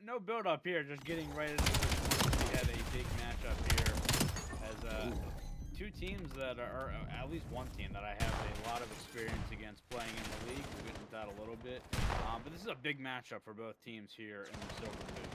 No build up here, just getting right into this. We had a big matchup here as two teams that are at least one team that I have a lot of experience against playing in the league. We'll get into that a little bit, but this is a big matchup for both teams here in the Silver League.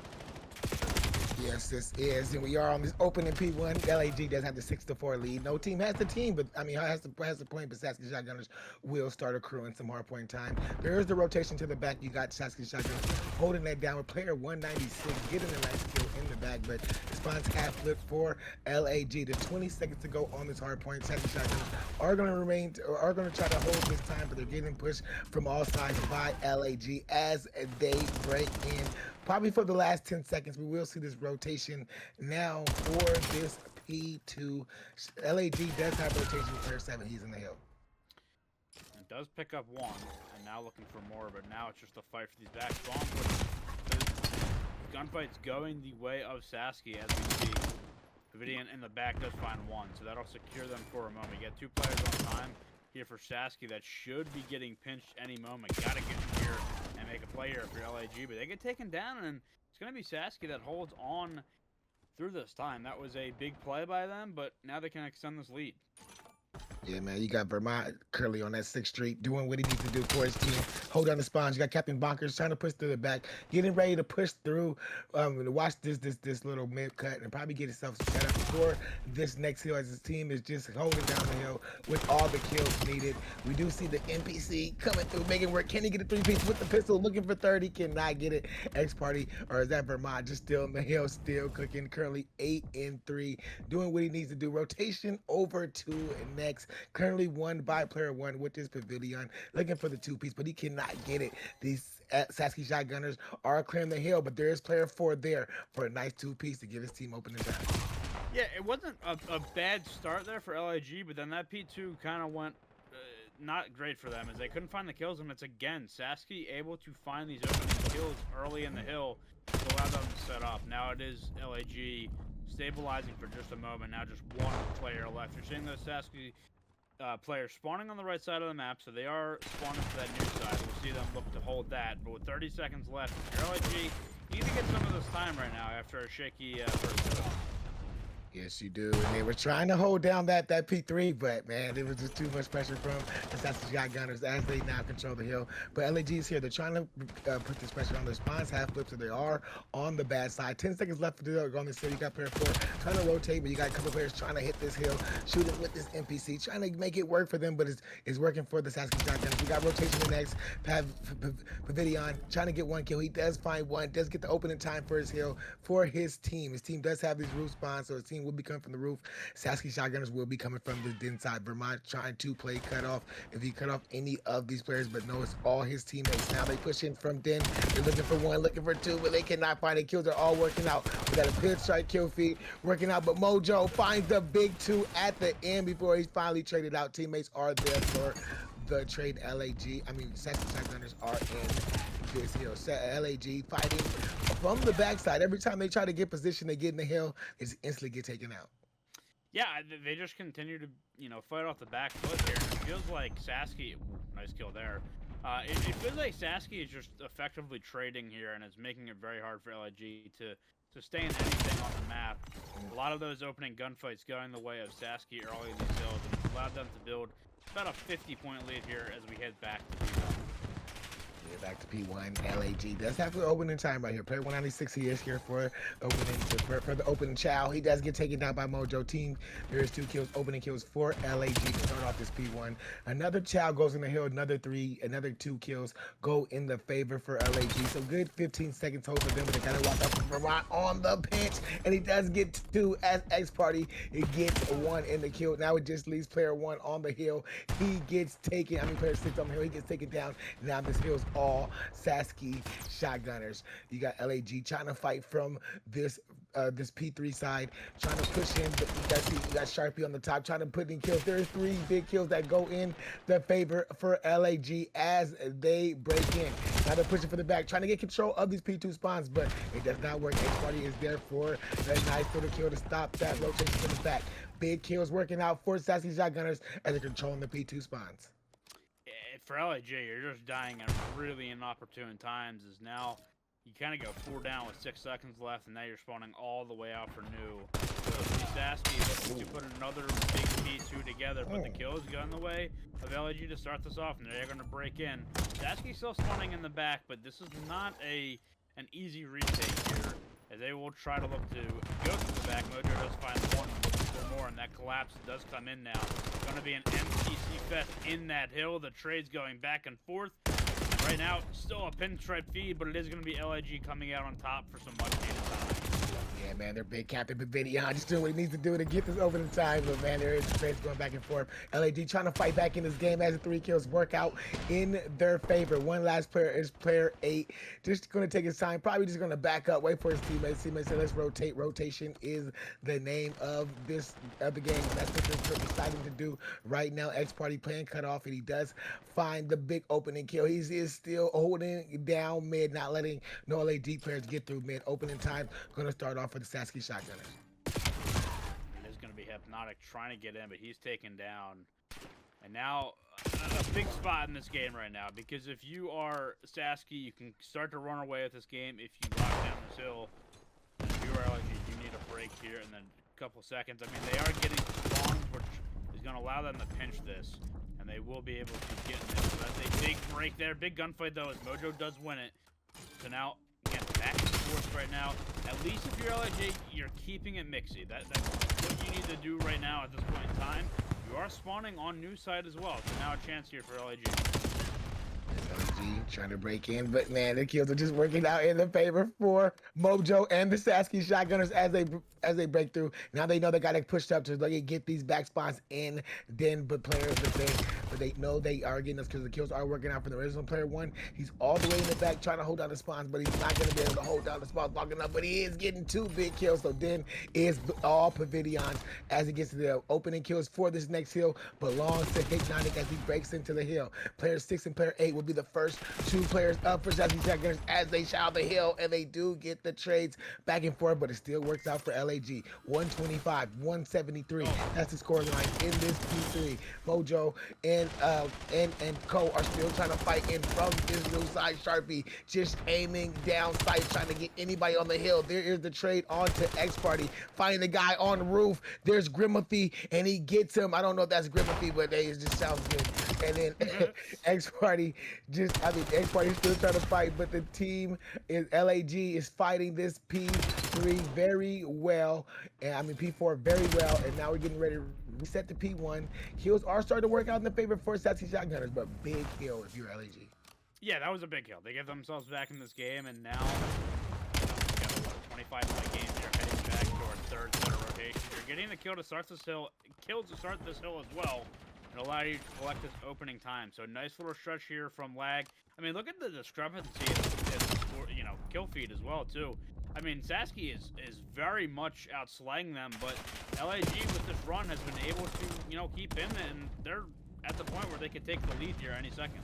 Yes, this is, and we are on this opening P1. LAG does have the 6-4 lead. No team has the team, but I mean has the point. But Sasky Shotgunners will start accruing some hard point time. There is the rotation to the back. You got Sasky Shotgunners holding that down with player 196, getting a nice kill in the back, but spawns half flip for LAG. There's 20 seconds to go on this hard point. Sasky Shotgunners are going to remain, or are going to try to hold this time, but they're getting pushed from all sides by LAG as they break in. Probably for the last 10 seconds, we will see this rotation now for this P2. LAG does have rotation with player 7. He's in the hill. It does pick up one, and now looking for more, but now it's just a fight for these back spawns. But the gunfight's going the way of Sasky, as we see. Pavidian in the back does find one, so that'll secure them for a moment. You get two players on time here for Sasky that should be getting pinched any moment. Gotta get in here and make a play here for LAG, but they get taken down, and it's going to be Sasky that holds on through this time. That was a big play by them, but now they can extend this lead. Yeah, man, you got Vermont Curly on that 6th Street doing what he needs to do for his team. Hold down the spawns. You got Captain Bonkers trying to push through the back, getting ready to push through. Watch this little mid cut and probably get himself set up for this next hill as his team is just holding down the hill with all the kills needed. We do see the NPC coming through, making work. Can he get a 3-piece with the pistol? Looking for 30, cannot get it. X Party, or is that Vermont just still in the hill, still cooking? Curly 8-3, doing what he needs to do. Rotation over to next. Currently won by player 1 with this Pavilion, looking for the 2-piece, but he cannot get it. These Sasky Shotgunners are clearing the hill, but there is player 4 there for a nice 2-piece to give his team opening time. Yeah, it wasn't a bad start there for LIG, but then that P2 kind of went not great for them as they couldn't find the kills, and it's again Sasky able to find these opening kills early in the hill to allow them to set up. Now it is LAG stabilizing for just a moment. Now just one player left. You're seeing those Sasky players spawning on the right side of the map, so they are spawning to that new side. We'll see them look to hold that, but with 30 seconds left, if you're LAG, you need to get some of this time right now after a shaky first kill. Yes, you do. And they were trying to hold down that P3, but man, it was just too much pressure from the Sasky Shotgunners as they now control the hill. But LAG is here. They're trying to put this pressure on their spawns half flip, so they are on the bad side. 10 seconds left to go on this hill. You got player 4 trying to rotate, but you got a couple players trying to hit this hill, shooting with this NPC, trying to make it work for them, but it's working for the Sasky Shotgunners. We got rotation the next. Pavilion trying to get one kill. He does find one, does get the opening time for his hill for his team. His team does have these roof spawns, so his team will be coming from the roof. Sasky Shotgunners will be coming from the inside. Vermont trying to play cutoff if he cut off any of these players, but no, it's all his teammates. Now they push in from Den. They're looking for one, looking for two, but they cannot find it. Kills are all working out. We got a pinstripe kill feed working out, but Mojo finds the big 2 at the end before he's finally traded out. Teammates are there for the trade. Sasky Shotgunners are in this hill. LAG fighting from the backside. Every time they try to get position, they get in the hill, they just instantly get taken out. Yeah, they just continue to, fight off the back foot here. And it feels like Sasky, nice kill there. It feels like Sasky is just effectively trading here, and it's making it very hard for LIG to stay in anything on the map. A lot of those opening gunfights going the way of Sasky early in these hills, and it's allowed them to build about a 50-point lead here as we head back to P1. Yeah, back to P1. LAG does have the opening time right here. Player 196, he is here for for the opening chow. He does get taken down by Mojo team. There is 2 kills, opening kills for LAG to start off this P1. Another chow goes in the hill, another 2 kills go in the favor for LAG. So good 15 seconds hold for them, but they gotta watch out for Vermont on the pinch. And he does get 2 as X Party. He gets 1 in the kill. Now it just leaves player 1 on the hill. He gets taken, player 6 on the hill, he gets taken down. Now this hill's all Sasky Shotgunners. You got LAG trying to fight from this P3 side, trying to push in, but you got Sharpie on the top, trying to put in kills. There's 3 big kills that go in the favor for LAG as they break in. Now they're pushing for the back, trying to get control of these P2 spawns, but it does not work. X-Party is there for that nice little kill to stop that rotation to the back. Big kills working out for Sasky Shotgunners as they're controlling the P2 spawns. For LIG, you're just dying at really inopportune times. Is now you kind of go 4 down with 6 seconds left, and now you're spawning all the way out for new. So Sasky looking to put another big P2 together, but the kills got in the way of LAG to start this off, and they're going to break in. Sasky's still spawning in the back, but this is not an easy retake here, as they will try to look to go to the back. Mojo does find one, looking for more, and that collapse does come in now. It's going to be an MTC fest in that hill. The trade's going back and forth. Right now, still a pinstripe feed, but it is going to be LIG coming out on top for some much needed time. Yeah, man, their big captain, Vivian, just doing what he needs to do to get this over the time. But, man, there is space going back and forth. LAG trying to fight back in this game as the 3 kills work out in their favor. One last player is player 8. Just going to take his time. Probably just going to back up, wait for his teammates. Teammates say, let's rotate. Rotation is the name of the game. And that's what they're deciding to do right now. X Party playing cut off, and he does find the big opening kill. He is still holding down mid, not letting no LAG players get through mid. Opening time going to start off for the Sasky Shotgunners. It is going to be Hypnotic trying to get in, but he's taken down. And now, a big spot in this game right now, because if you are Sasky, you can start to run away with this game if you lock down this hill. And if you are LG, you need a break here, and then a couple seconds. I mean, they are getting spawns, which is going to allow them to pinch this, and they will be able to get in this. So that's a big break there. Big gunfight, though, as Mojo does win it. So now, again, back and forth right now. At least if you're LIG, you're keeping it mixy. That's what you need to do right now at this point in time. You are spawning on new side as well, so now a chance here for LIG. LG trying to break in, but man, the kills are just working out in the favor for Mojo and the Sasky Shotgunners as they break through. Now they know they got to push up to get these back spots in. Then, but players but they know they are getting us because the kills are working out for the original player 1. He's all the way in the back trying to hold down the spawns, but he's not going to be able to hold down the spawns long enough. But he is getting 2 big kills. So then is all Pavilions as he gets to the opening kills for this next hill. Belongs to Hypnotic as he breaks into the hill. Player 6 and player 8 will be the first 2 players up for Sasky Shotgunners as they shout the hill, and they do get the trades back and forth, but it still works out for LAG. 125, 173. That's the score line in this P3. Mojo and Co are still trying to fight in from this new side. Sharpie just aiming down sight, trying to get anybody on the hill. There is the trade onto X Party, finding the guy on the roof. There's Grimothy, and he gets him. I don't know if that's Grimothy, but it just sounds good. And then X Party X Party is still trying to fight, but the team is LAG is fighting this P3 very well, and I mean P4 very well, and now we're getting ready to reset the P1. Kills are starting to work out in the favor for Sasky Shotgunners, but big kill if you're LAG. Yeah, that was a big kill. They get themselves back in this game, and now we got a 25-point game here, heading back to our third set of rotation. You're getting the kill to start this hill, kills to start this hill as well. It allows you to collect this opening time. So nice little stretch here from Lag. I mean, look at the discrepancy in kill feed as well too. I mean, Sasky is very much outslaying them, but LAG with this run has been able to keep in, and they're at the point where they could take the lead here any second.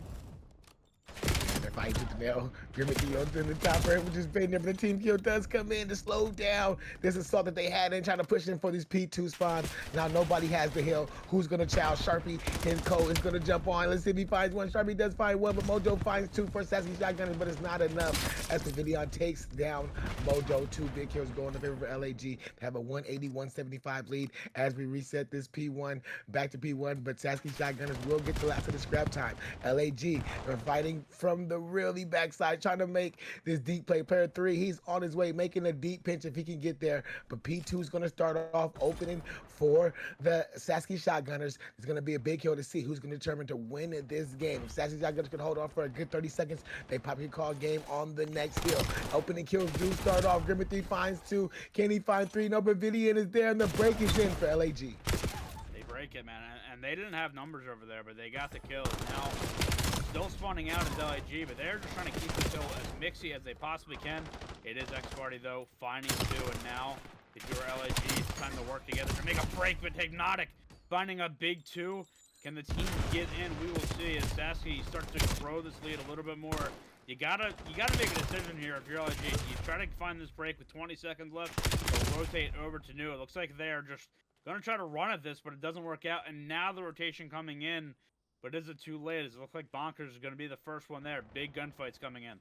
They're fighting to the nail. Grimothy in the top right, which is been there, but the team kill does come in to slow down this assault that they had and trying to push in for these P2 spawns. Now nobody has the hill. Who's gonna chow? Sharpie and Cole is gonna jump on. Let's see if he finds one. Sharpie does find one, but Mojo finds 2 for Sasky Shotgunners, but it's not enough as Pavilion takes down Mojo. 2 big kills going in favor of LAG. They have a 180-175 lead as we reset this P1 back to P1, but Sasky Shotgunners will get the last of the scrap time. LAG are fighting from the really backside, trying to make this deep play. Player 3, he's on his way, making a deep pinch if he can get there. But P2 is going to start off opening for the Sasky Shotgunners. It's going to be a big kill to see who's going to determine to win this game. If Sasky Shotgunners can hold on for a good 30 seconds, they probably call game on the next hill. Opening kills do start off. Grimothy finds 2. Can he find 3? No, Pavilion is there, and the break is in for LAG. They break it, man, and they didn't have numbers over there, but they got the kills. Now, still spawning out as LAG, but they're just trying to keep this hill as mixy as they possibly can. It is X Party, though, finding 2, and now, if you're LAG, it's time to work together to make a break, but Hypnotic finding a big 2. Can the team get in? We will see as Sasky starts to grow this lead a little bit more. You gotta make a decision here if you're LAG. You try to find this break with 20 seconds left, or rotate over to new. It looks like they are just gonna try to run at this, but it doesn't work out, and now the rotation coming in. But is it too late? It looks like Bonkers is going to be the first one there. Big gunfights coming in.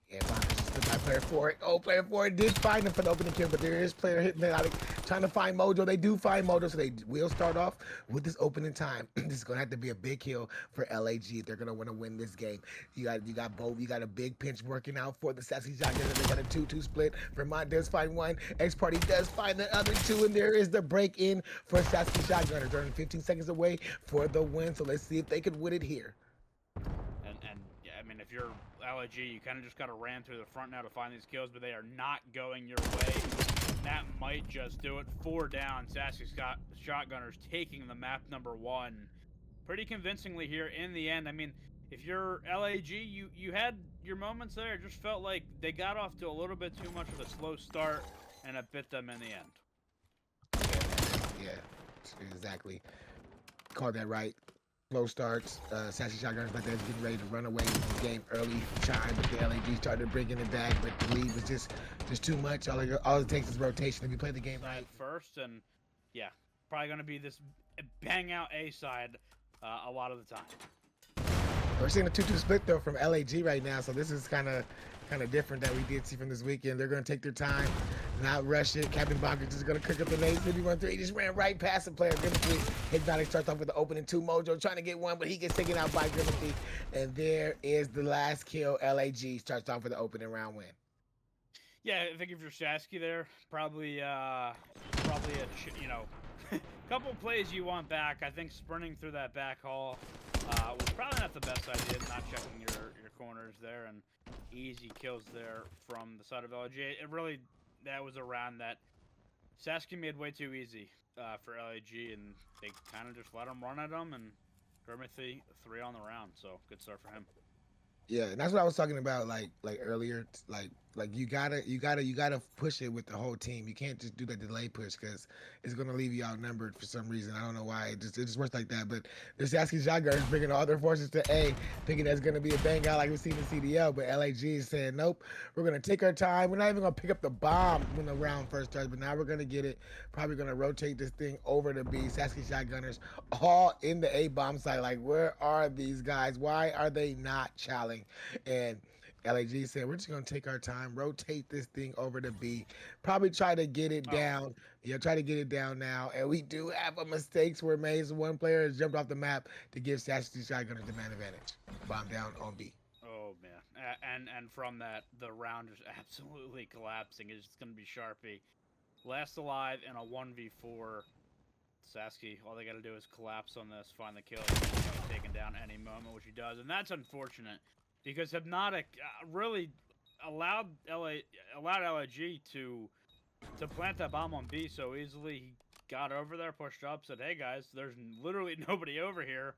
Yeah, Bonkers Player 4. Oh, player 4 did find him for the opening kill, but there is player hitting Melodic trying to find Mojo. They do find Mojo, so they will start off with this opening time. This is gonna have to be a big kill for LAG if they're gonna want to win this game. You got both. You got a big pinch working out for the Sasky Shotgunners. They got a 2-2 split. Vermont does find one. X Party does find the other two, and there is the break in for Sasky Shotgunners. They're 15 seconds away for the win. So let's see if they can win it here. And yeah, I mean, if you're LAG, you kind of just got to ram through the front now to find these kills, but they are not going your way. And that might just do it. 4 down. Sasky Shotgunners taking the map number 1 pretty convincingly here in the end. I mean, if you're LAG, you had your moments there. It just felt like they got off to a little bit too much of a slow start, and it bit them in the end. Yeah, exactly. Called that right. Slow starts. Sasky Shotgunners like that's getting ready to run away with the game early. Chime, but the LAG started bringing it back, but the lead was just too much. All it takes is rotation. If you play the game right first, and yeah, probably gonna be this bang out A side a lot of the time. We're seeing a 2-2 split though from LAG right now, so this is kind of different that we did see from this weekend. They're going to take their time, not rush it. Captain Bonkers is going to cook up the nades. 51-3. He just ran right past the player. Grimothy. Hypnotic starts off with the opening 2. Mojo trying to get one, but he gets taken out by Grimothy. And there is the last kill. LAG starts off with the opening round win. Yeah, I think if you're Sasky there, probably a couple plays you want back. I think sprinting through that back hall was probably not the best idea. Not checking your corners there, and easy kills there from the side of LG. It really, that was a round that Sasky made way too easy for LAG, and they kind of just let him run at him, and Grimothy 3 on the round. So good start for him. Yeah, and that's what I was talking about, like earlier, like you gotta push it with the whole team. You can't just do the delay push because it's gonna leave you outnumbered for some reason. I don't know why. It just works like that. But the Sasky Shotgunners bringing all their forces to A, thinking that's gonna be a bang out like we seen in CDL. But LAG is saying nope. We're gonna take our time. We're not even gonna pick up the bomb when the round first starts. But now we're gonna get it. Probably gonna rotate this thing over to B. Sasky Shotgunners all in the A bomb site. Like, where are these guys? Why are they not challenging? And LAG said, we're just going to take our time, rotate this thing over to B, probably try to get it down. Yeah, try to get it down now. And we do have mistakes were made. So one player has jumped off the map to give Sasky Shotgunners the man advantage. Bomb down on B. Oh, man. And from that, the round is absolutely collapsing. It's just going to be Sharpie. Last alive in a 1v4. Sasky, all they got to do is collapse on this, find the kill, taken down any moment, which he does. And that's unfortunate. Because Hypnotic really allowed LAG to plant that bomb on B so easily. He got over there, pushed up, said, hey guys, there's literally nobody over here.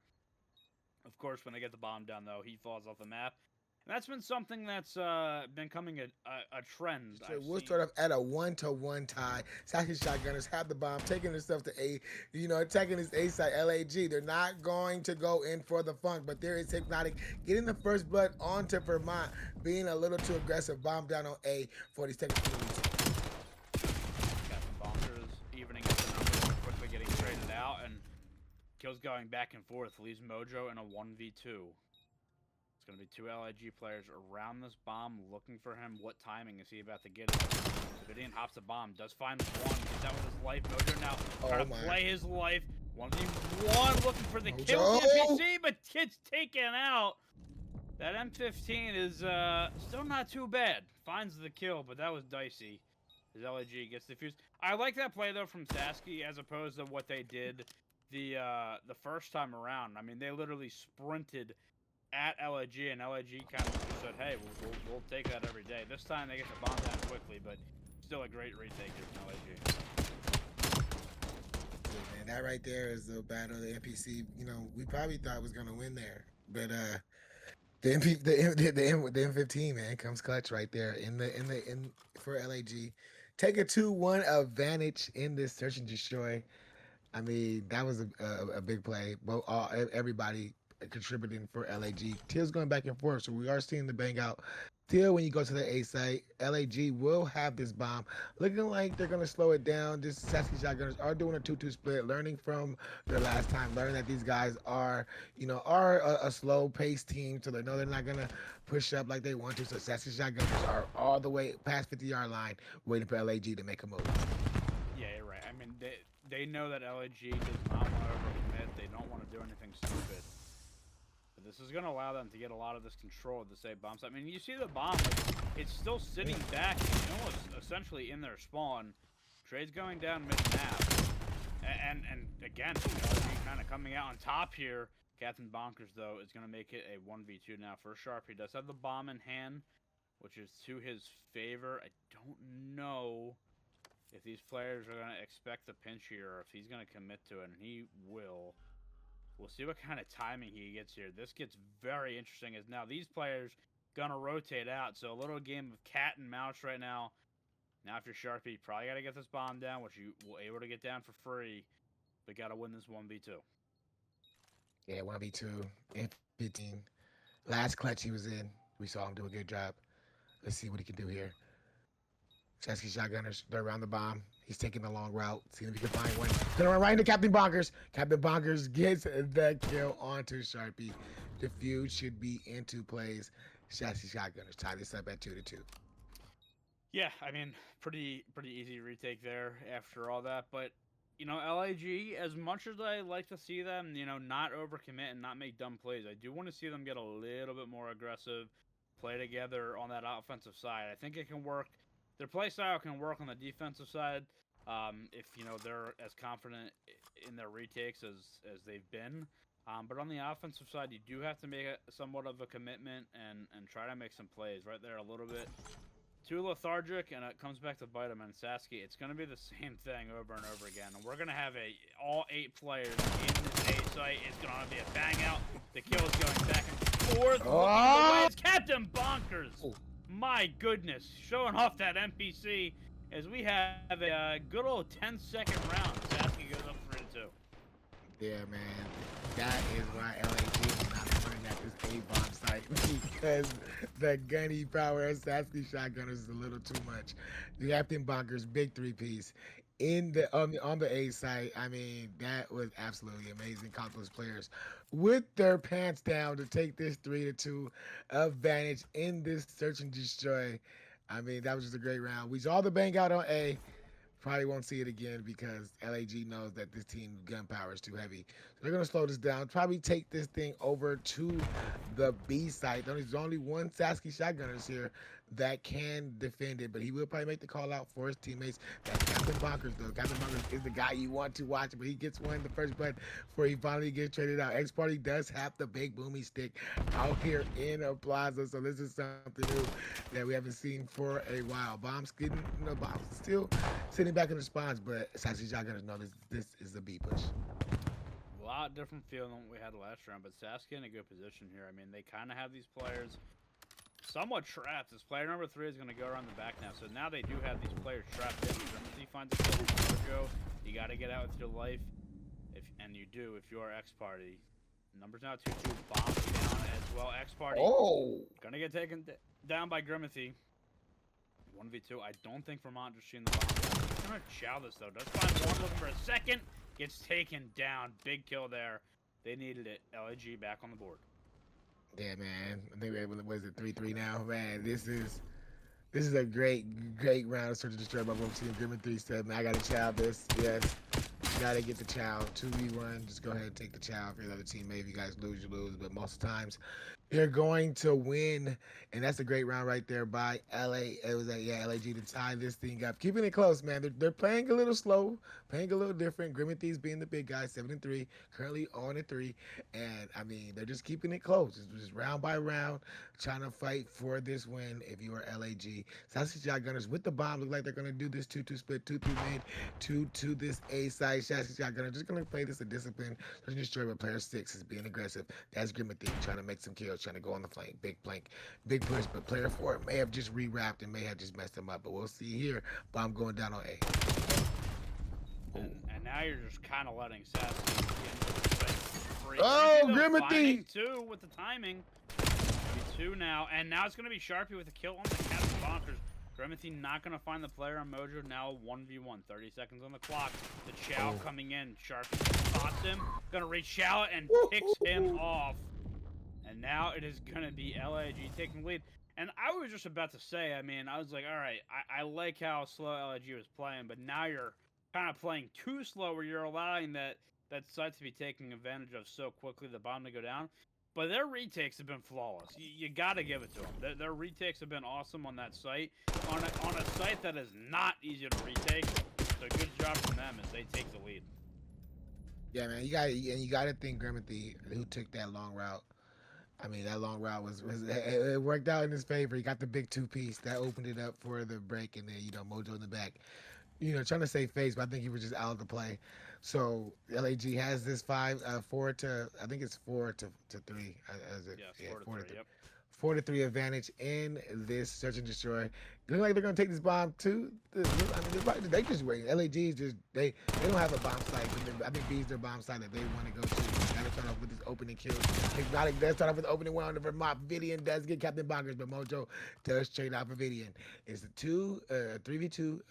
Of course, when they get the bomb down, though, he falls off the map. And that's been something that's been coming a trend. So we'll start off at a 1-1 tie. Sasky Shotgunners have the bomb, taking themselves to A, attacking this A side. LAG, they're not going to go in for the funk, but there is Hypnotic getting the first blood onto Vermont, being a little too aggressive. Bomb down on A for these technical reasons. Captain Bonkers evening up the numbers, quickly getting traded out, and kills going back and forth. Leaves Mojo in a 1v2. It's going to be 2 LIG players around this bomb looking for him. What timing is he about to get it? Davidian hops the bomb, does find one, gets out with his life. Mojo now trying to play his life. 1v1 looking for the kill with the NPC, but gets taken out. That M15 is still not too bad. Finds the kill, but that was dicey. His LIG gets defused. I like that play, though, from Sasky as opposed to what they did the first time around. I mean, they literally sprinted at LAG, and LAG kind of just said, hey, we'll take that every day. This time they get the bomb down quickly, but still a great retake here from LAG. Man, that right there is the battle of the NPC. We probably thought was going to win there. But the M15, man, comes clutch right there in for LAG. Take a 2-1 advantage in this search and destroy. I mean, that was a big play. Everybody contributing for LAG. Teals going back and forth, so we are seeing the bang out still, when you go to the A site, LAG will have this bomb. Looking like they're gonna slow it down. This Sasky Shotgunners are doing a 2-2 split, learning from their last time, learning that these guys are, are a slow paced team, so they know they're not gonna push up like they want to. So Sasky Shotgunners are all the way past 50-yard line, waiting for LAG to make a move. Yeah, you're right. I mean, they know that LAG does not want to overcommit. They don't want to do anything stupid. But this is going to allow them to get a lot of this control of the safe bombs. I mean, you see the bomb, like, it's still sitting back, almost essentially in their spawn. Trade's going down mid-map. And again, LAG kind of coming out on top here. Captain Bonkers, though, is going to make it a 1v2 now. For Sharp, he does have the bomb in hand, which is to his favor. I don't know if these players are going to expect the pinch here or if he's going to commit to it, and he will. We'll see what kind of timing he gets here. This gets very interesting as now these players going to rotate out. So a little game of cat and mouse right now. Now if you're Sharpie, you probably got to get this bomb down, which you will able to get down for free. But got to win this 1v2. Yeah, 1v2 in 15. Last clutch he was in, we saw him do a good job. Let's see what he can do here. Sasky Shotgunners, they're around the bomb. He's taking the long route. See if he can find one. Gonna run right into Captain Bonkers. Captain Bonkers gets the kill onto Sharpie. The feud should be into plays. Sasky Shotgunners tie this up at 2-2. Yeah, I mean, pretty easy retake there after all that. But, LAG, as much as I like to see them, not overcommit and not make dumb plays, I do want to see them get a little bit more aggressive, play together on that offensive side. I think it can work. Their play style can work on the defensive side if, they're as confident in their retakes as they've been. But on the offensive side, you do have to make somewhat of a commitment and try to make some plays. Right there, a little bit too lethargic, and it comes back to bite them. And Sasky, it's going to be the same thing over and over again. And we're going to have all 8 players in this A site. It's going to be a bang out. The kill is going back and forth. Oh! It's Captain Bonkers. Oh. My goodness, showing off that NPC as we have a good old 10-second round. Sasky goes up 3-2. Yeah, man. That is why LAG is not running at this A-bomb site because the gunny power of Sasky Shotgunners is a little too much. The Captain Bonkers, big 3-piece. On the A site, I mean, that was absolutely amazing. Countless players with their pants down to take this 3-2 advantage in this search and destroy. I mean, that was just a great round. We saw the bang out on A. Probably won't see it again because LAG knows that this team gun power is too heavy. So they're going to slow this down. Probably take this thing over to the B site. There's only one Sasky Shotgunners here that can defend it, but he will probably make the call out for his teammates. That's Captain Bonkers, though. Captain Bonkers is the guy you want to watch, but he gets one in the first blood before he finally gets traded out. X Party does have the big boomy stick out here in a plaza, so this is something new that we haven't seen for a while. Bombs still sitting back in the spawns, but Sasky Shotgunners know this is the B push. A lot different feel than what we had last round, but Sasky in a good position here. I mean, they kind of have these players somewhat trapped. This player number 3 is going to go around the back now. So now they do have these players trapped in. If you find the kill from Jojo, you got to get out with your life. And you do if you're X Party. Numbers now 2-2. Bombs down as well. X Party. Oh! Going to get taken down by Grimithy. 1v2. I don't think Vermont just seen the bomb. He's going to chow this, though. Does find one looking for a second. Gets taken down. Big kill there. They needed it. LAG back on the board. Yeah, man. I think we're able to, what is it, 3-3 now? Man, this is a great round of search and destroy by both teams. Grimmett 3-7. I gotta chow this. Yes. You gotta get the chow. 2v1. Just go ahead and take the chow for your other teammate. If you guys lose, you lose. But most of the times, you're going to win. And that's a great round right there by LA. It was LAG to tie this thing up. Keeping it close, man. They're playing a little slow, playing a little different. Grimmett Thieves being the big guy, 7-3, currently on 3. And I mean, they're just keeping it close. It's just round by round, trying to fight for this win if you are LAG. Sasky Shotgunners with the bomb look like they're gonna do this 2-2 split, 2-3 mid, 2 this A side. Sasky Shotgunners just gonna play this a discipline. Search and destroy, but player 6 is being aggressive. That's Grimmett Thief trying to make some kills, trying to go on the flank, big plank, big push. But player 4 may have just rewrapped and may have just messed him up. But we'll see here. Bomb going down on A. And now you're just kind of letting Sasky get free. Oh, Grimmett Thief! Too with the timing. 2 now, and now it's going to be Sharpie with a kill on the Captain Bonkers. Grimothy not going to find the player on Mojo. Now 1v1, 30 seconds on the clock. The Chow coming in. Sharpie spots him. Going to reach Chow and picks him off. And now it is going to be LIG taking the lead. And I was just about to say, I mean, I was like, all right, I like how slow LIG was playing, but now you're kind of playing too slow where you're allowing that site to be taken advantage of so quickly, the bomb to go down. But their retakes have been flawless. You got to give it to them. Their retakes have been awesome on that site. On a site that is not easy to retake. So good job from them as they take the lead. Yeah, man, you got to think Grimothy, who took that long route. I mean, that long route was it worked out in his favor. He got the big 2-piece that opened it up for the break, and then Mojo in the back. Trying to save face, but I think he was just out of the play. So LAG has this 4 to 3. Yeah, 4 to 3. Yep. 4-3 advantage in this search and destroy. Look like they're gonna take this bomb too. I mean, they just wait. LAG is just they don't have a bomb site. I think B's their bomb site that they want to go to. Gotta start off with this opening kill. Hypnotic does start off with the opening one on the Vermont. Vivian does get Captain Bonkers, but Mojo does trade out for Vivian. It's a 3v2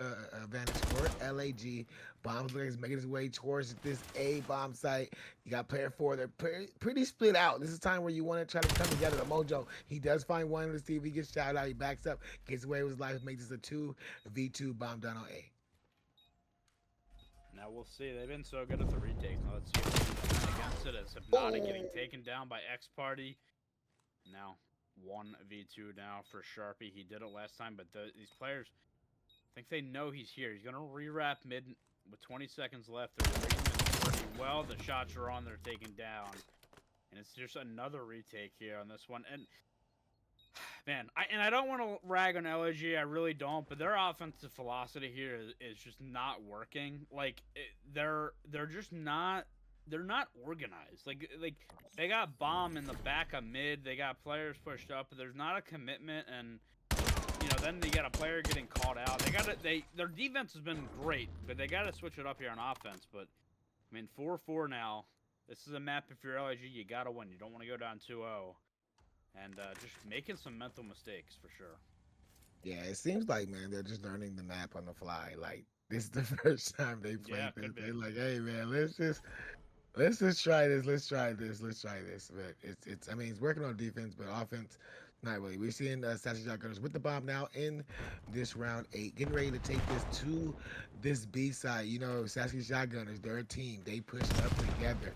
advantage for LAG. Bombs is making his way towards this A bomb site. You got player 4. They're pretty split out. This is time where you want to try to come together. The Mojo, he does find one. Let's see if he gets shouted out. He backs up, gets away with his life, makes this a 2v2 bomb down on A. Now we'll see. They've been so good at the retakes. Now let's see what against it. As Hypnotic getting taken down by X Party. Now 1v2 now for Sharpie. He did it last time, but these players, I think they know he's here. He's going to re-wrap mid with 20 seconds left. They're pretty well. The shots are on. They're taken down. And it's just another retake here on this one. And man, I don't want to rag on LG. I really don't. But their offensive velocity here is just not working. Like they're just not. They're not organized. Like they got bomb in the back of mid. They got players pushed up, but there's not a commitment. And then they got a player getting caught out. Their defense has been great, but they got to switch it up here on offense. But I mean, 4-4 now. This is a map. If you're LIG, you got to win. You don't want to go down 2-0. And just making some mental mistakes for sure. Yeah, it seems like, man, they're just learning the map on the fly. Like, this is the first time they played this. They're like, hey, man, let's just try this. Let's try this. But it's I mean, it's working on defense, but offense, not really. We're seeing Sasky Shotgunners with the bomb now in this round 8, getting ready to take this to this B side. Sasky Shotgunners, they're a team. They push up together,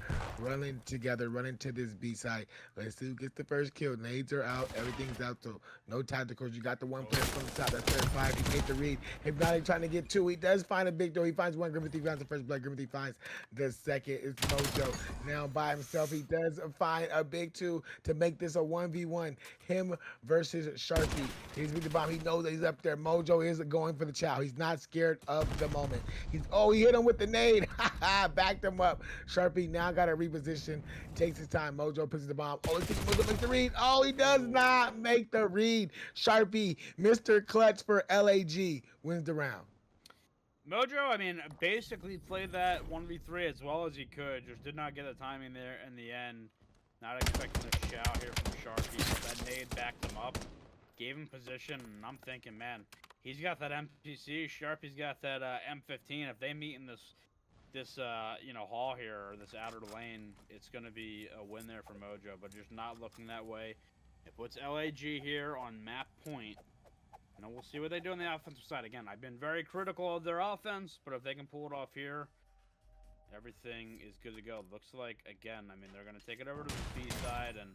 running to this B side. Let's see who gets the first kill. Nades are out. Everything's out. So no tacticals. You got the one player from the top. That's player 5. He made the read. Hypnotic trying to get 2. He does find a big door. He finds one. Grimothy finds the first blood. Grimothy finds the second. It's Mojo now by himself. He does find a big 2 to make this a 1v1. Him versus Sharpie. He's with the bomb. He knows that he's up there. Mojo is going for the chow. He's not scared of the moment. He hit him with the nade. Backed him up. Sharpie now got to reposition. Takes his time. Mojo puts the bomb. Oh, let's see if Mojo makes the read. Oh, he does not make the read. Sharpie, Mr. Clutch for LAG, wins the round. Mojo, I mean, basically played that 1v3 as well as he could. Just did not get the timing there in the end. Not expecting a shout here from Sharpie. That nade backed him up. Gave him position, and I'm thinking, man, he's got that MPC. Sharpie's got that M15. If they meet in this hall here, or this outer lane, it's going to be a win there for Mojo, but just not looking that way. It puts LAG here on map point. We'll see what they do on the offensive side. Again, I've been very critical of their offense, but if they can pull it off here, everything is good to go. Looks like, again, I mean, they're going to take it over to the B side, and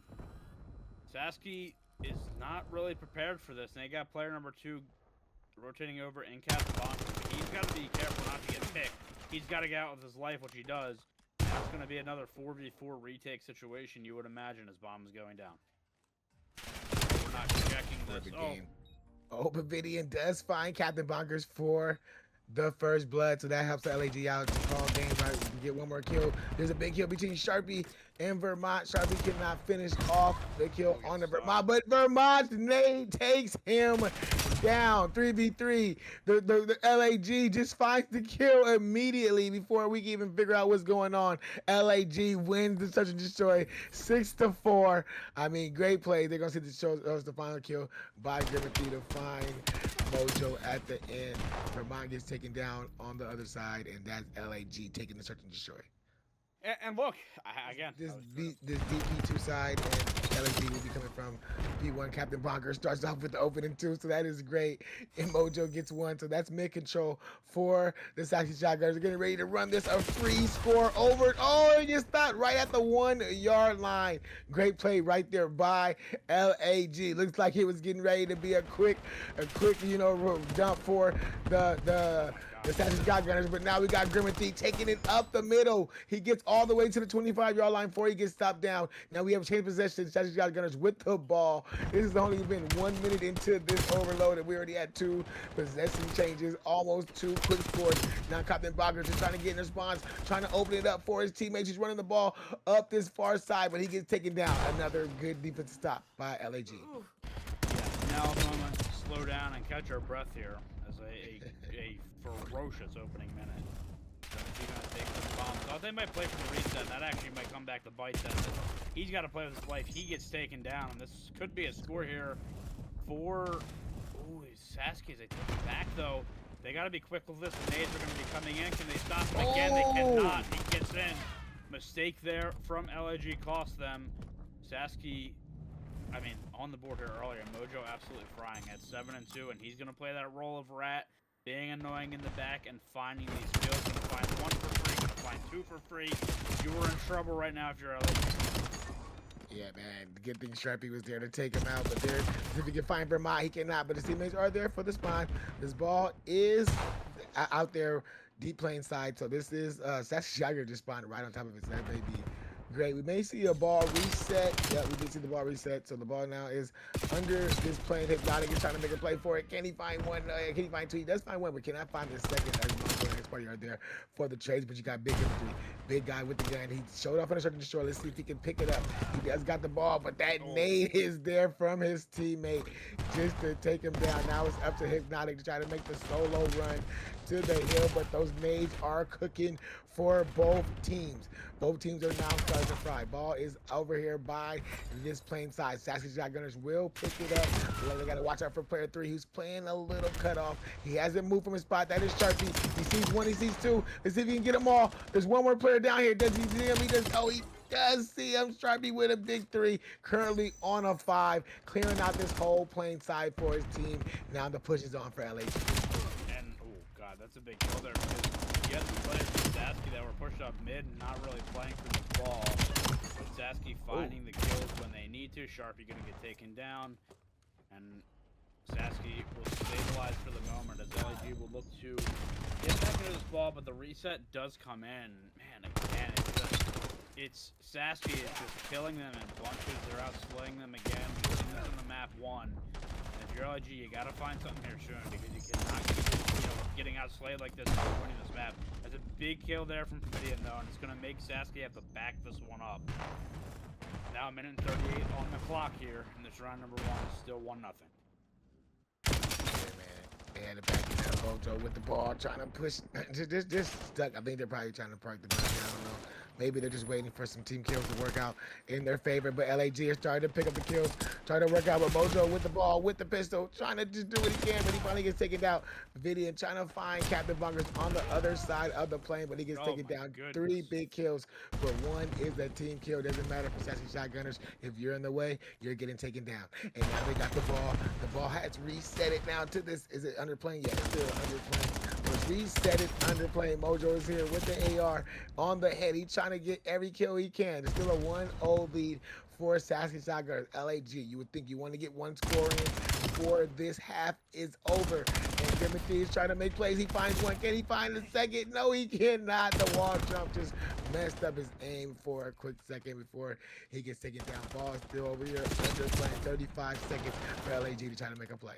Sasky is not really prepared for this. And they got player number 2 rotating over in Captain Bonkers. He's got to be careful not to get picked. He's got to get out with his life, which he does. And it's going to be another 4v4 retake situation, you would imagine, as bomb is going down. We're not checking this. Oh, but Vivian does find Captain Bonkers for the first blood, so that helps the LAG out to call games right. We can get one more kill. There's a big kill between Sharpie and Vermont. Sharpie cannot finish off the kill on the Vermont, but Vermont's nade takes him down. 3v3. The LAG just finds the kill immediately before we can even figure out what's going on. LAG wins the search and destroy 6-4. I mean, great play. They're gonna see the final kill by Grimothy to find Mojo at the end. Vermont gets taken down on the other side, and that's LAG taking the search and destroy. And look, again, This DP2 side, and LAG will be coming from P1. Captain Bonker starts off with the opening 2, so that is great. And Mojo gets 1, so that's mid control for the Sasky Shotgunners. They're getting ready to run this a free score over. Oh, it just stopped right at the 1-yard line. Great play right there by LAG. Looks like it was getting ready to be a quick, dump for the Sasky Shotgunners, but now we got Grimothy taking it up the middle. He gets all the way to the 25-yard line before he gets stopped down. Now we have changed possession. Sasky Shotgunners with the ball. This has only been 1 minute into this overload, and we already had 2 possession changes, almost 2 quick scores. Now Captain Bonker just trying to get in response, trying to open it up for his teammates. He's running the ball up this far side, but he gets taken down. Another good defensive stop by LAG. Yeah, now a moment to slow down and catch our breath here as a ferocious opening minute. So he's gonna take the bomb. So they might play for the reset. That actually might come back to bite them. He's got to play with his life. He gets taken down, and this could be a score here for. Ooh, Sasky as they take it back though. They got to be quick with this. The nades are going to be coming in. Can they stop him again? They cannot. He gets in. Mistake there from LAG cost them. Sasky, I mean, on the board here earlier. Mojo absolutely frying at 7-2, and he's going to play that role of rat. Being annoying in the back and finding these kills. Gonna find 1 for free, gonna find 2 for free. You are in trouble right now if you're LA. Yeah, man. The good thing Sharpie was there to take him out, but there, if he can find Vermont, he cannot. But his teammates are there for the spawn. This ball is out there, deep plain side. So this is Sasky Shotgunner just spawned right on top of it. So that may be great. We may see a ball reset. Yeah, we did see the ball reset. So the ball now is under this plane. Hypnotic is trying to make a play for it. Can he find 1? Can he find 2? He does find 1, but cannot find the second. Next party are there for the trades, but you got big infantry. Big guy with the gun. He showed off on the search and destroy. Let's see if he can pick it up. He does got the ball, but that nade is there from his teammate just to take him down. Now it's up to Hypnotic to try to make the solo run to the hill, but those nades are cooking for both teams. Both teams are now starting to fry. Ball is over here by this plain side. Sasky Shotgunners will pick it up. They got to watch out for player 3 who's playing a little cut off. He hasn't moved from his spot. That is Sharpie. He sees 1, he sees 2. Let's see if he can get them all. There's 1 more player down here. Does he see him? He does. Oh, he does see him. Sharpie with a big 3. Currently on a 5. Clearing out this whole plain side for his team. Now the push is on for LA. And, oh, God, that's a big kill there. You had some players from Sasky that were pushed up mid and not really playing for the ball. But Sasky finding the kills when they need to. Sharpie gonna get taken down. And Sasky will stabilize for the moment as LAG will look to get back into this ball, but the reset does come in. Man, again, it's Sasky is just killing them in bunches. They're out slaying them again, putting this on the map 1. And if you're LAG, you gotta find something here soon because you cannot keep getting outslayed like this and winning this map. That's a big kill there from Perfidian though, and it's gonna make Sasky have to back this one up. Now a minute and 38 on the clock here, and this round number 1 is still 1-0. Yeah, man. They had to back it up. Mojo with the ball, trying to push. Just stuck. I think they're probably trying to park the ball. I don't know. Maybe they're just waiting for some team kills to work out in their favor. But LAG is trying to pick up the kills, trying to work out with Mojo with the ball, with the pistol, trying to just do what he can, but he finally gets taken down. Vidian trying to find Captain Bunkers on the other side of the plane, but he gets taken down. Goodness. 3 big kills, but 1 is a team kill. Doesn't matter for Sasky Shotgunners. If you're in the way, you're getting taken down. And now they got the ball. The ball has reset it now to this. Is it under plane? Yeah, it's still under plane. Reset it under plane. Mojo is here with the AR on the head. He's trying to get every kill he can. There's still a 1-0 lead for Sasky Shotgunners. LAG, you would think you want to get 1 score in before this half is over. And Timothy is trying to make plays. He finds 1. Can he find the second? No, he cannot. The wall jump just messed up his aim for a quick second before he gets taken down. Ball is still over here under plane. 35 seconds for LAG to try to make a play.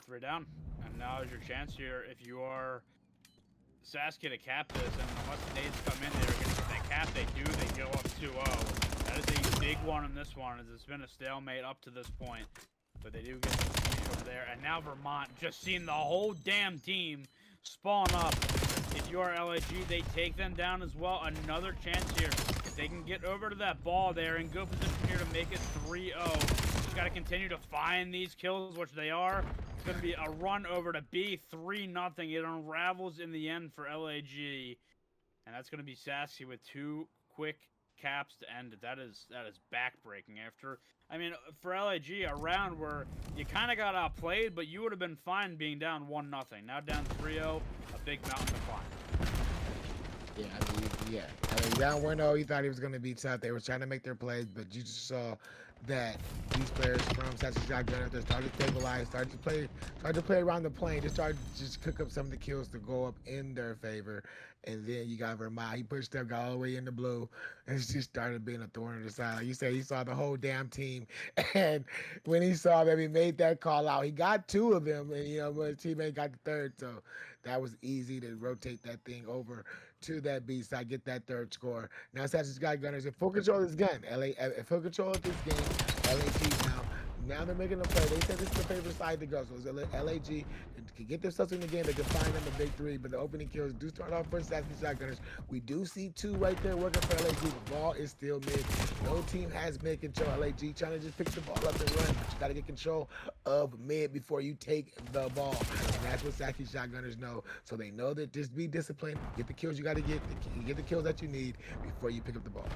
3 down, and now is your chance here if you are Sasky to cap this, and unless the nades come in there, if they cap, they do, they go up 2-0. That is a big one in this one, as it's been a stalemate up to this point. but they do get the lead over there. And now Vermont just seeing the whole damn team spawn up. If you are LAG, they take them down as well. Another chance here. If they can get over to that ball there and go position here to make it 3-0. Just got to continue to find these kills, which they are. It's going to be a run over to B, 3-0. It unravels in the end for LAG. And that's going to be Sasky with 2 quick caps to end it. That is backbreaking after, I mean, for LAG, a round where you kind of got outplayed, but you would have been fine being down 1-0. Now down 3-0, a big mountain to climb. Yeah, I mean, down 1-0, he thought he was going to be tough. They were trying to make their plays, but you just saw that these players from Sasky Shotgunners, they started to stabilize, started to play around the plane, just started to just cook up some of the kills to go up in their favor. And then you got Vermont. He pushed up, got all the way in the blue, and just started being a thorn in the side. Like you said, he saw the whole damn team. And when he saw them, he made that call out. He got 2 of them, and his teammate got the 3rd. So that was easy to rotate that thing over to that B side, get that 3rd score. Now Sasky Shotgunners in full control of this gun. Full control of this game. LAG now they're making a play. They said this is the favorite side to go. So LAG can get themselves in the game. They can find them a big 3, but the opening kills do start off for Sasky Shotgunners. We do see 2 right there working for LAG. The ball is still mid. No team has mid control. LAG trying to just pick the ball up and run, but you got to get control of mid before you take the ball. And that's what Sasky Shotgunners know. So they know that just be disciplined. Get the kills you got to get. Get the kills that you need before you pick up the ball.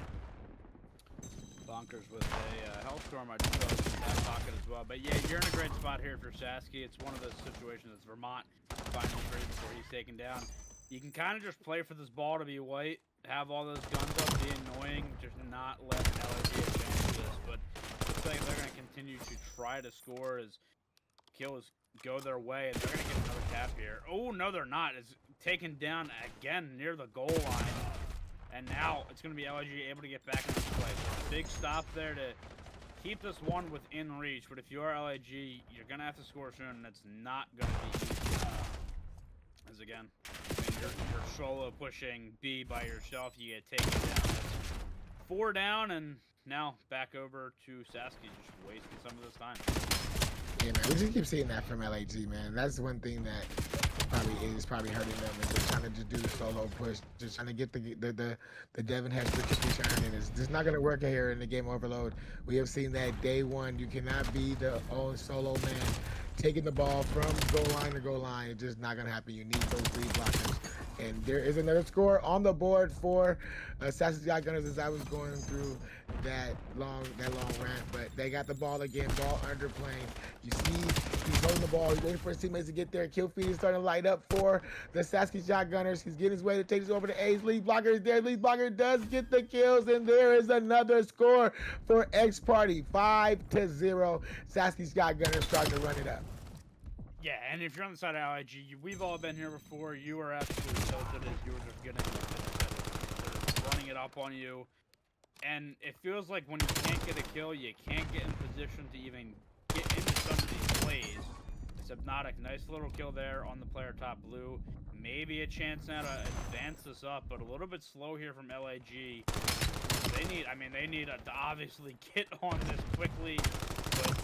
Bonkers with a health storm. I just felt in that pocket as well. But yeah, you're in a great spot here for Sasky. It's one of those situations that's Vermont finding free before he's taken down. You can kind of just play for this ball to be white, have all those guns up, be annoying, just not let LAG advance this. But it looks like they're going to continue to try to score as kills go their way, and they're going to get another cap here. Oh, no, they're not. It's taken down again near the goal line. And now it's going to be LAG able to get back in this play. So big stop there to keep this one within reach. But if you are LAG, you're going to have to score soon, and it's not going to be easy. As again, I mean, you're solo pushing B by yourself. You get taken down. That's 4 down, and now back over to Sasky, just wasting some of this time. Yeah, man, we just keep seeing that from LAG, man. That's one thing that probably hurting them, is they're trying to just do the solo push, just trying to get the Devin Hester kick return, and it's just not going to work here in the game overload. We have seen that day one. You cannot be the own solo man taking the ball from goal line to goal line. It's just not going to happen. You need those lead blockers. And there is another score on the board for Sasky Shotgunners as I was going through that long rant. But they got the ball again, ball underplaying. You see he's holding the ball. He's waiting for his teammates to get there. Kill feed is starting to light up for the Sasky Shotgunners. He's getting his way to take this over to A's. Lead blocker is there. Lead blocker does get the kills, and there is another score for X Party. 5-0. Sasky Shotgunners starting to run it up. Yeah, and if you're on the side of LIG, we've all been here before. You were absolutely tilted as you were just getting running it up on you. And it feels like when you can't get a kill, you can't get in position to even get into some of these plays. It's Hypnotic. Nice little kill there on the player top blue. Maybe a chance now to advance this up, but a little bit slow here from LAG. They need to obviously get on this quickly, but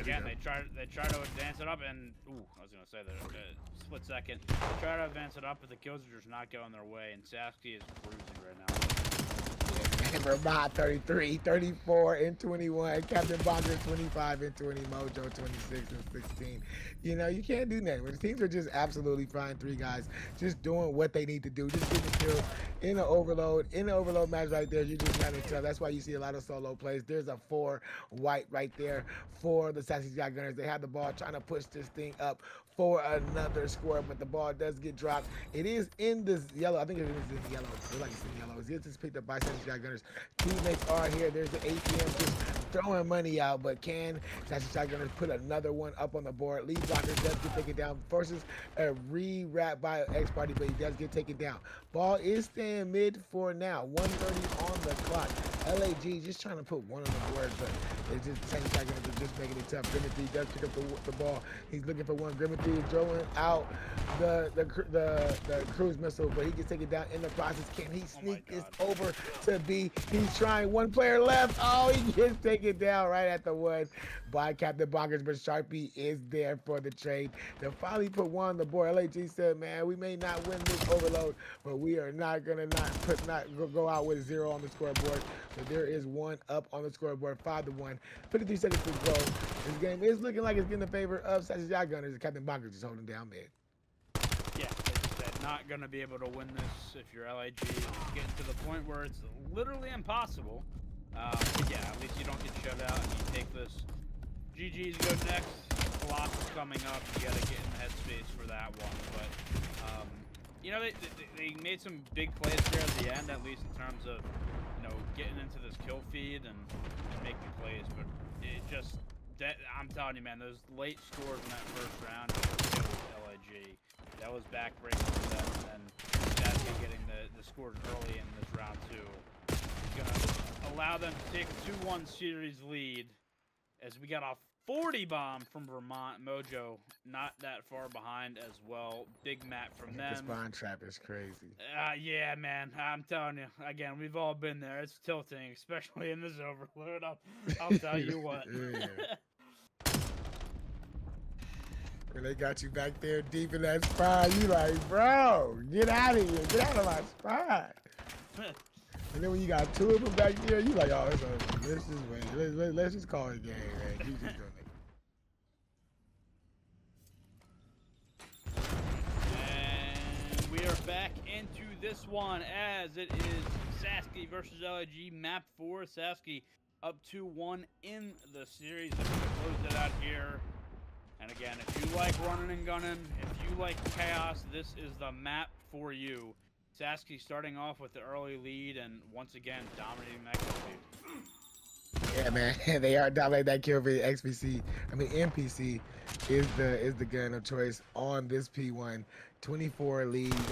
again, they try to advance it up, and I was gonna say that split second. They try to advance it up, but the kills are just not going their way, and Sasky is cruising right now. Vermont 33, 34, and 21. Captain Bonker 25 and 20. Mojo 26 and 16. You know, you can't do nothing. When the teams are just absolutely fine, 3 guys just doing what they need to do, just getting kills in the overload match right there. You just gotta tell. That's why you see a lot of solo plays. There's a 4 white right there for the Sasky Shotgunners. They have the ball trying to push this thing up for another score, but the ball does get dropped. It is in this yellow. I think it is in yellow. It's like it's in yellow. It's just picked up by Sasky Shotgunners. Teammates are here. There's the ATM just throwing money out, but can Sasky Shotgunners put another one up on the board? Lead blocker does get taken down. Forces a re-wrap by X Party, but he does get taken down. Ball is staying mid for now. 1:30 on the clock. LAG just trying to put one on the board, but it's just Sasky Shotgunners are just making it tough. Grimothy does pick up the ball. He's looking for one. Grimothy throwing out the cruise missile, but he gets taken down in the process. Can he sneak this over to B? He's trying. One player left. Oh, he gets taken down right at the one by Captain Bonkers, but Sharpie is there for the trade. They finally put one on the board. LAG said, man, we may not win this overload, but we are not gonna go out with 0 on the scoreboard. So there is one up on the scoreboard, 5-1. 53 seconds to go. This game is looking like it's getting the favor of Sasky Shotgunners, and Captain Bonkers is holding down mid. Yeah, like you said, not gonna be able to win this if you're LAG. It's getting to the point where it's literally impossible. But yeah, at least you don't get shut out and you take this. GG's go next. Colossus coming up. You gotta get in the headspace for that one. But you know, they made some big plays here at the end, at least in terms of, you know, getting into this kill feed and making plays. But it just, I'm telling you, man, those late scores in that first round killed LIG. That was backbreaking for them, and then Sasky getting the scores early in this round too is gonna allow them to take a 2-1 series lead. As we got a 40 bomb from Vermont. Mojo not that far behind as well. Big map from them. The spawn trap is crazy. Yeah, man. I'm telling you. Again, we've all been there. It's tilting, especially in this overload. I'll tell you what. Yeah. When they got you back there deep in that spawn, you like, bro, get out of here. Get out of my spot. And then when you got 2 of them back there, you like, oh, it's over. Let's just wait. Let's just call it game, man. Keep just doing it. And we are back into this one as it is Sasky versus LIG map 4. Sasky up 2-1 in the series. Let's close it out here. And again, if you like running and gunning, if you like chaos, this is the map for you. Sasky starting off with the early lead and once again dominating that kill feed. Yeah, man, they are dominating that kill feed. NPC is the gun of choice on this P1. 24 lead. You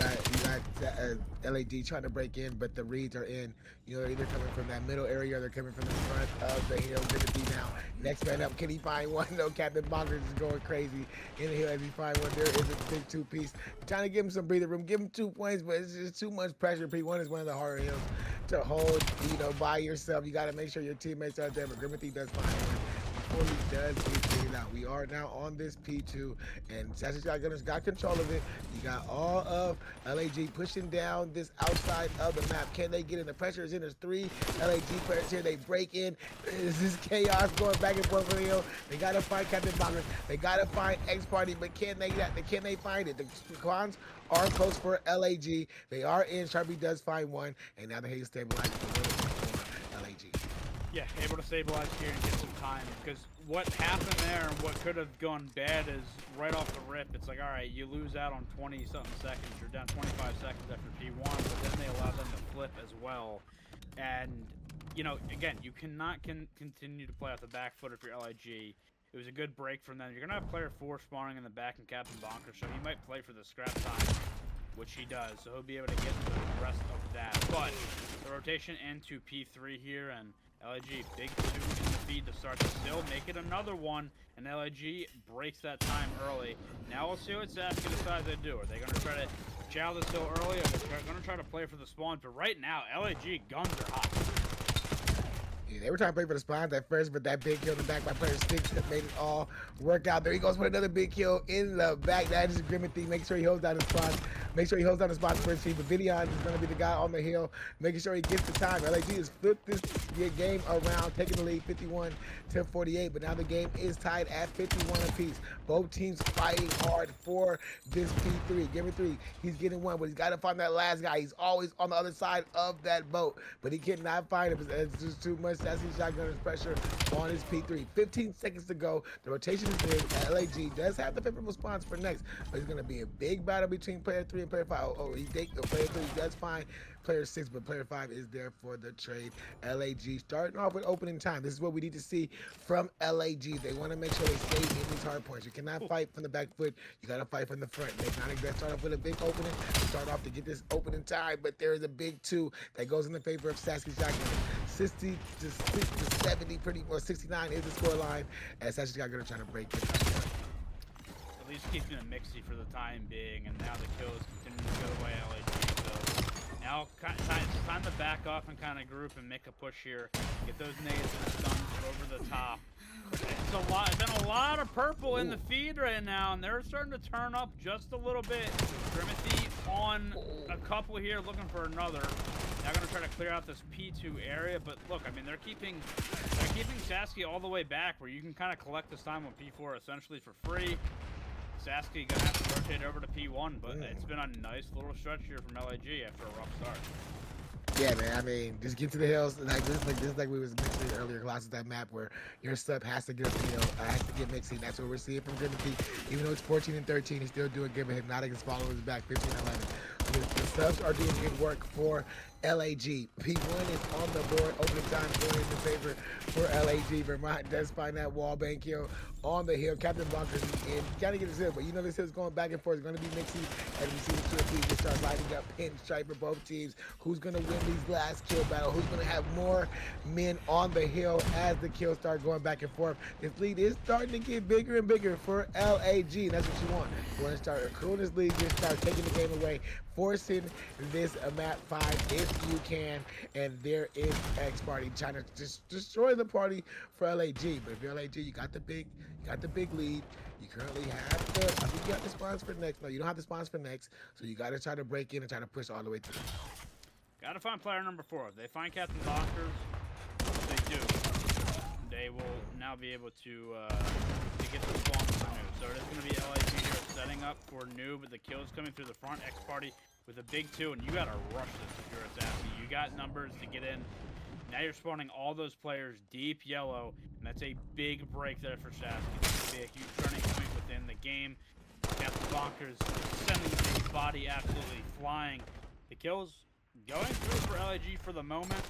got LAD trying to break in, but the reads are in. You know, they're either coming from that middle area or they're coming from the front of the hill. Gonna be now. Next man up. Can he find one? No, Captain Bonkers is going crazy in the hill as he finds one. There is a big 2-piece. Trying to give him some breather room. Give him 2 points, but it's just too much pressure. P1 is one of the harder hills to hold, you know, by yourself. You got to make sure your teammates are there, but Grimothy does find one. Before he does, he's figured out. We are now on this P2, and Sasky Shotgunners got control of it. You got all of LAG pushing down this outside of the map. Can they get in? The pressure is in. There's 3 LAG players here. They break in. This is chaos going back and forth for the hill. They got to find Captain Bonkers. They got to find X Party, but can they find it? The cons are close for LAG. They are in. Sharpie does find one, and now the haze stabilizes a little bit for LAG. Yeah, able to stabilize here and get some time, because what happened there and what could have gone bad is right off the rip, it's like, all right, you lose out on 20-something seconds, you're down 25 seconds after P1, but then they allow them to flip as well. And, you know, again, you cannot continue to play off the back foot if you're LIG. It was a good break from them. You're going to have player 4 spawning in the back and Captain Bonkers, so he might play for the scrap time, which he does, so he'll be able to get to the rest of that. But the rotation into P3 here, and LIG, big 2 in the feed to start the still, make it another one, and LIG breaks that time early. Now we'll see what Sasky decides to do. Are they going to try to chow this hill early, or are they going to try to play for the spawns? But right now, LIG guns are hot. Yeah, they were trying to play for the spawns at first, but that big kill in the back by player 6 made it all work out. There he goes for another big kill in the back. That is Grimothy. Make sure he holds down his spots. Make sure he holds down the spots for his team. But Vidion is going to be the guy on the hill, making sure he gets the time. LAG has flipped this game around, taking the lead 51-48. But now the game is tied at 51 apiece. Both teams fighting hard for this P3. Give me 3. He's getting one, but he's got to find that last guy. He's always on the other side of that boat, but he cannot find him. It's just too much. Sasky Shotgunners pressure on his P3. 15 seconds to go. The rotation is big. LAG does have the favorable spawns for next, but it's going to be a big battle between player 3 and player 5. Player 3 does find player 6, but player 5 is there for the trade. LAG starting off with opening time. This is what we need to see from LAG. They want to make sure they stay in these hard points. You cannot fight from the back foot. You got to fight from the front. They're not going to start off with a big opening. Start off to get this opening time, but there is a big 2 that goes in the favor of Sasky Shotgunners. 60 to 60 to 70, pretty or 69 is the score line. And Sasky Shotgunners trying to break it. At least keeping it mixy for the time being, and now the kills continue to go away LAG. So now it's time to back off and kind of group and make a push here. Get those nades and stuns over the top. It's been a lot of purple in the feed right now, and they're starting to turn up just a little bit. Grimothy on a couple here, looking for another. Now gonna try to clear out this P2 area, but look, I mean they're keeping Sasky all the way back, where you can kind of collect this time on P4 essentially for free. Sasky gonna have to rotate over to P1, but it's been a nice little stretch here from LAG after a rough start. Yeah, man. I mean, just get to the hills. Like we was mentioning earlier, classes that map where your sub has to get up the hill, has to get mixing. That's what we're seeing from Grimothy. Even though it's 14 and 13, he's still doing good. But Hypnotic is following his back 15 and 11. The subs are doing good work for LAG. P1 is on the board. Overtime going in favor for LAG. Vermont does find that wall bank kill on the hill. Captain Bonkers in. Gotta get his hill, but you know this hill's going back and forth. It's going to be mixy. And we see the two teams just start lighting up pinstripe for both teams. Who's going to win these last kill battles? Who's going to have more men on the hill as the kills start going back and forth? This lead is starting to get bigger and bigger for LAG. And that's what you want. You want to start accruing this lead, just start taking the game away, forcing this map 5 if you can. And there is X Party trying to just destroy the party for LAG. But if you're LAG, you got the big lead. You currently have the, I think you got the spawns for next. No, you don't have the spawns for next. So you got to try to break in and try to push all the way through. Got to find player number 4. If they find Captain Bonkers, if they do, they will now be able to get the spawns for New. So it is going to be LAG here setting up for New, but the kills coming through the front. X Party with a big 2, and you got to rush this if you're a Sasky. You got numbers to get in. Now you're spawning all those players deep yellow, and that's a big break there for Sasky. This could be a huge turning point within the game. Captain Bonkers sending his body absolutely flying. The kills going through for LAG for the moment.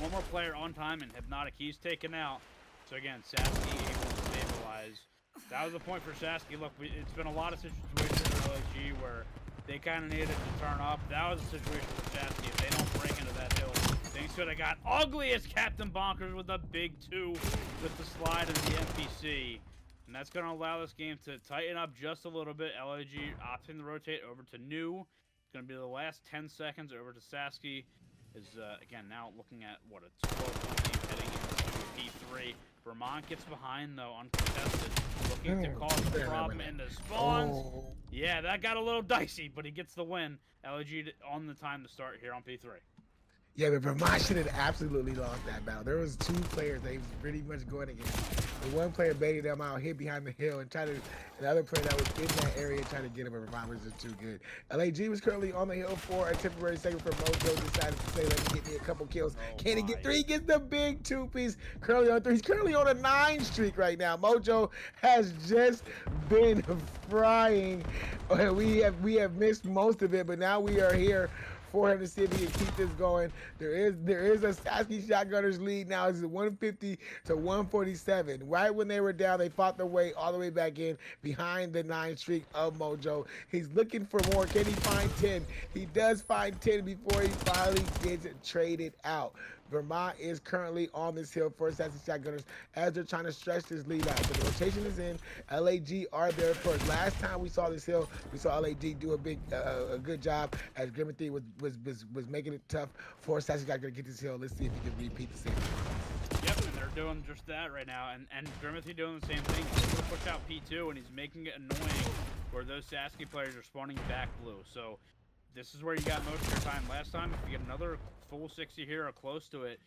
One more player on time, and Hypnotic, he's taken out. So again, Sasky able to stabilize. That was the point for Sasky. Look, it's been a lot of situations for LAG where they kind of needed to turn up. That was a situation for Sasky. If they don't break into that hill, things could have got ugly as Captain Bonkers with a big 2 with the slide and the NPC. And that's going to allow this game to tighten up just a little bit. LAG opting to rotate over to New. It's going to be the last 10 seconds over to Sasky. Is, again, now looking at, what, a 12-point lead heading into P3. Vermont gets behind, though, uncontested. Looking to cause a problem in the spawns. Yeah, that got a little dicey, but he gets the win. LAG on the time to start here on P3. Yeah, but Vermont should have absolutely lost that battle. There was 2 players they was pretty much going against. The one player baited them out, hid behind the hill, and the other player that was in that area trying to get him, but Vermont was just too good. LAG was currently on the hill for a temporary second for Mojo. Decided to say, let me get me a couple kills. Can he get 3? He gets the big 2-piece. Currently on 3. He's currently on a 9 streak right now. Mojo has just been frying. We have missed most of it, but now we are here for him to see if he can keep this going. There is a Sasky Shotgunners lead now. It's 150 to 147. Right when they were down, they fought their way all the way back in behind the 9 streak of Mojo. He's looking for more. Can he find 10? He does find 10 before he finally gets traded out. Vermont is currently on this hill for Sasky Shotgunners as they're trying to stretch this lead out. So the rotation is in. LAG are there first. Last time we saw this hill, we saw LAG do a good job as Grimothy was making it tough for Sasky Shotgunners to get this hill. Let's see if he can repeat the same. Yep, and they're doing just that right now, and Grimothy doing the same thing. He's going to push out P2, and he's making it annoying where those Sasky players are spawning back blue. So this is where you got most of your time. Last time, if you get another full 60 here or close to it,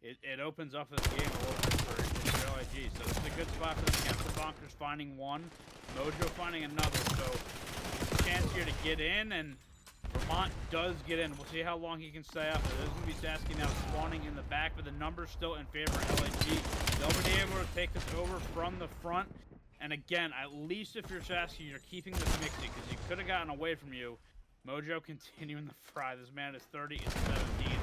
it opens up this game a little bit for LAG. So this is a good spot for them. Captain Bonkers finding 1, Mojo finding another. So chance here to get in, and Vermont does get in. We'll see how long he can stay up. There's going to be Sasky now spawning in the back, but the numbers still in favor of LAG. They'll be able to take this over from the front. And again, at least if you're Sasky, you're keeping this mixy because he could have gotten away from you. Mojo continuing the fry. This man is 30 and 17.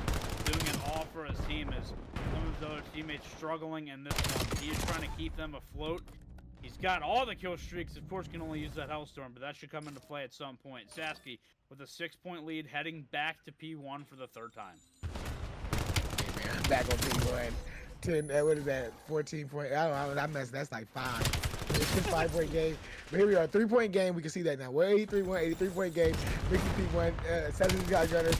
Doing it all for his team as some of his other teammates struggling in this one. He is trying to keep them afloat. He's got all the kill streaks. Of course, can only use that Hellstorm, but that should come into play at some point. Sasky with a 6-point lead heading back to P1 for the 3rd time. Hey, man, Back on P1. 10, what is that? 14 point. I don't know. I messed. That's like 5. It's a 5-point game. But here we are, 3-point game. We can see that now. We're 83-point game. Ricky P1, Sasky Shotgunners.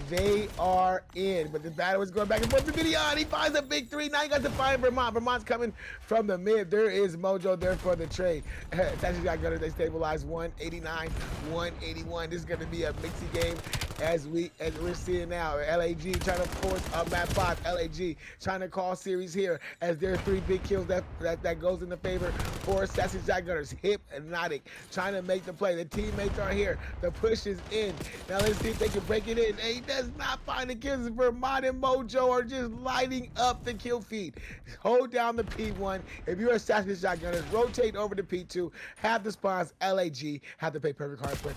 They are in, but the battle is going back and forth. He finds a big 3. Now he got to find Vermont. Vermont's coming from the mid. There is Mojo there for the trade. Sasky Shotgunners, they stabilize 189, 181. This is going to be a mixy game as we're seeing now. LAG trying to force a map 5. LAG trying to call series here as there are 3 big kills that goes in the favor for Sasky Shotgunners. Hypnotic trying to make the play. The teammates are here. The push is in. Now let's see if they can break it in. He does not find the kills. Vermont and Mojo are just lighting up the kill feed. Hold down the P1. If you're a Sasky Shotgunners, rotate over to P2. Have the spawns. LAG have to pay perfect hard for it.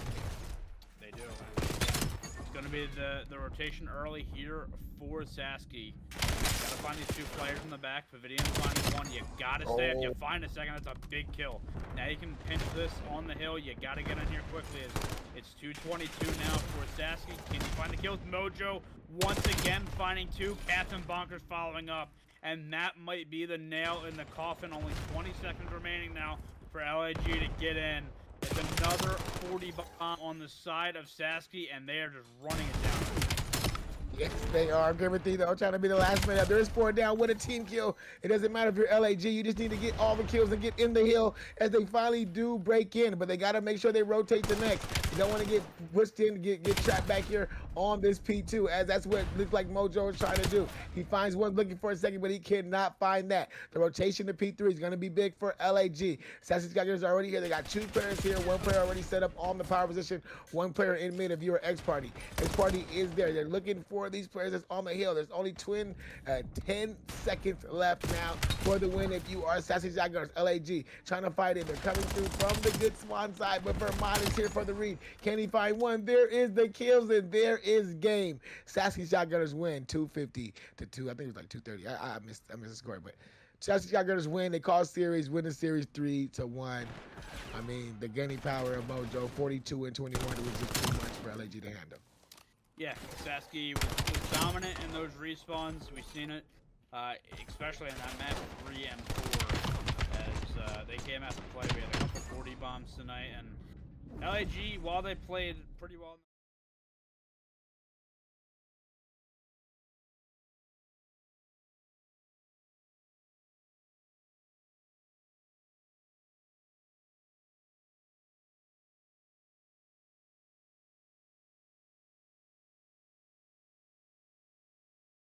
They do. It's going to be the rotation early here for Sasky. Gotta find these 2 players in the back. Pavilion finds 1. You gotta stay. If you find a second, that's a big kill. Now you can pinch this on the hill. You gotta get in here quickly. It's 2:22 now for Sasky. Can you find the kills? Mojo once again finding 2. Captain Bonkers following up. And that might be the nail in the coffin. Only 20 seconds remaining now for LAG to get in. It's another 40 bomb on the side of Sasky, and they are just running it down. Yes, they are. Grimothy, though, trying to be the last man up. There is 4 down with a team kill. It doesn't matter if you're LAG. You just need to get all the kills and get in the hill as they finally do break in. But they got to make sure they rotate the next. You don't want to get pushed in, get trapped back here on this P2, as that's what looks like Mojo is trying to do. He finds one looking for a second, but he cannot find that. The rotation to P3 is going to be big for LAG. Sasky Shotgunners are already here. They got 2 players here. 1 player already set up on the power position. 1 player in mid if you're X Party. X Party is there. They're looking for these players that's on the hill. There's only 10 seconds left now for the win if you are Sasky Shotgunners. LAG trying to fight it. They're coming through from the good spawn side, but Vermont is here for the read. Can he find 1? There is the kills, and there is game. Sasky Shotgunners win 250 to 2. I think it was like 230. I missed the score, but Sasky Shotgunners win. They call series, win the series 3-1. I mean, the gunning power of Mojo, 42 and 21, was just too much for LAG to handle. Yeah, Sasky was dominant in those respawns. We've seen it, especially in that map 3 and 4, as they came out to play. We had a couple 40 bombs tonight, and LAG, while they played pretty well